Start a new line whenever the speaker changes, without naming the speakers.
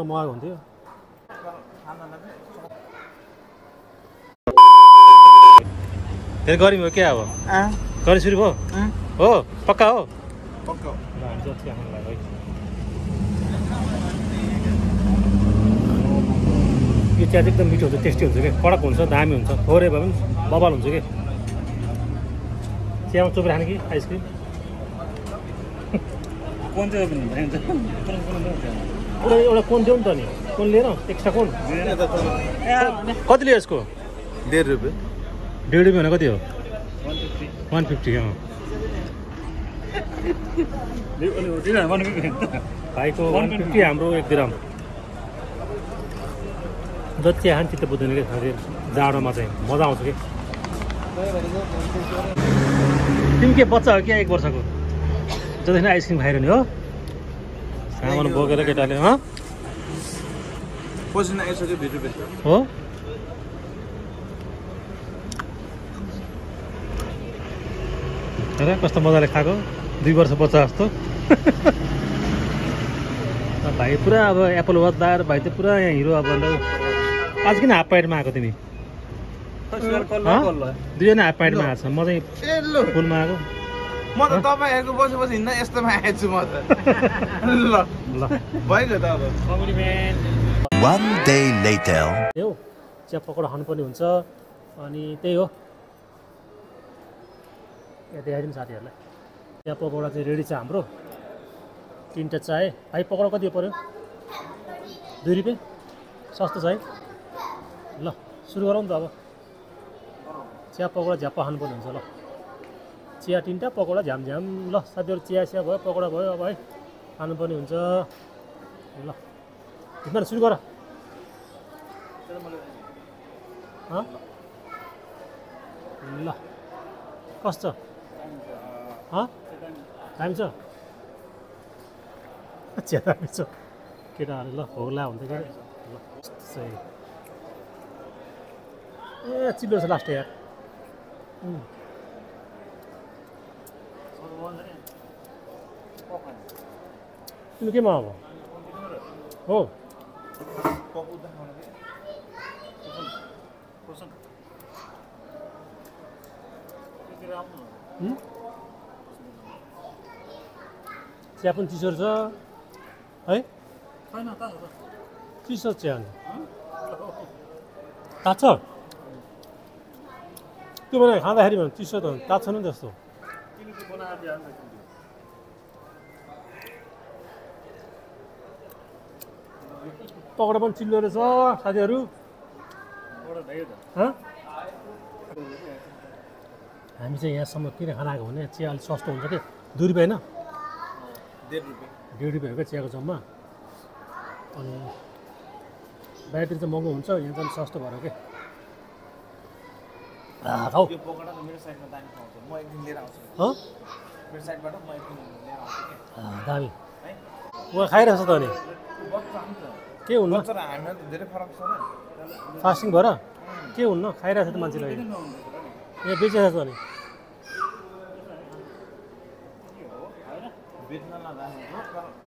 मगाएको हुन्थ्यो फेरि गर्मी हो क्या अब गर्मी सुरु भयो हो पक्का हो यो चिया चाहिँ एकदम मिठो हुन्छ टेस्टी हुन्छ क्या कडक हुन्छ दामी हुन्छ थोरै भए पनि बबाल हुन्छ कि चियामा चोपेर खाने कि आइसक्रिम
कोन चाहिँ
एउटा कोन देऊ नि त नि कोन लिएर एक्स्ट्रा कोन कति लियो यसको
1.5 रुपियाँ
1.5 रुपियाँ भने कति हो 150 भाइको 150 हाम्रो 1 ग्राम जति चिया खाने चित्त बुझ्दैन कि जाडोमा चाहिँ मजा आउँछ कि तिमी के बच्चा हो क्या 1 वर्षको जतिखेर आइसक्रिम खाइरहने हो सामान बोकेर केटाले
पसिना आइसक्यो 20 रुपियाँ
हो हेर कस्तो मजाले खाएको 2 वर्ष बच्चा जस्तो भाइ पुरा अब एप्पल वचदार भाइ त पुरा यहाँ हिरो अब आज किन हाफ प्यान्टमा आएको तिमी दुईजना हाफ प्यान्टमा आएको छ म चाहिँ फुलमा आएको
म त तपाईहरुको बसी हिँड्न यस्तोमा आएछु म त ल
ल
भइगयो त अब
कम्प्लिमेन्ट
1 day later
हो चिया पकौडा खानुपर्ने हुन्छ अनि त्यही हो यहाँ देखाइदिउँ साथीहरूलाई चिया पकौडा चाहिँ रेडी छ हाम्रो 3टा चाय भाइ पकौडा कति पर्यो 2 रुपियाँ सस्तो छ है ल सुरु गरौँ त अब चिया पकौडा झ्याप्पा खानुपर्ने हुन्छ ल चिया 3टा पकौडा झ्याम ल साथीहरू चिया भयो पकौडा भयो अब है खानुपर्ने हुन्छ ल तिमीहरू सुरु गर ल कस्तो दामी छ चिया दामी छ केटाहरू ल भोग्ला हुन्छ क्या ल सही ए चिल्लो छ लास्ट यार तिमी केमा अब हो चिया पनि चिसो छ है चिसो चिया ताछ त्यो भने खाँदाखेरि भने चिसो त ताछ नि जस्तो पकौडा पनि चिल्लो रहेछ साथीहरू हामी चाहिँ यहाँसम्म किन खाना आएको भने चिया अलिक सस्तो हुन्छ कि 2 रुपियाँ होइन 1.5 रुपियाँ हो क्या चियाको जम्मा अनि बाहिरतिर चाहिँ महँगो हुन्छ यहाँ चाहिँ सस्तो भएर के खाऊ
यो पकौडा त मेरो साइडमा दामी पाउँछ म एक दिन लिएर आउँछु
हो
मेरो साइडबाट म एक दिन लिएर आउँछु के
दामी उहाँ खाइरहेछ त अनि के हुन्न
तर हामीमा त धेरै फरक छ नि
फास्टिङ भएर के हुन्न खाइरहेछ त मान्छेले यहाँ बेचिरहेछ अनि
बेच्न नजाने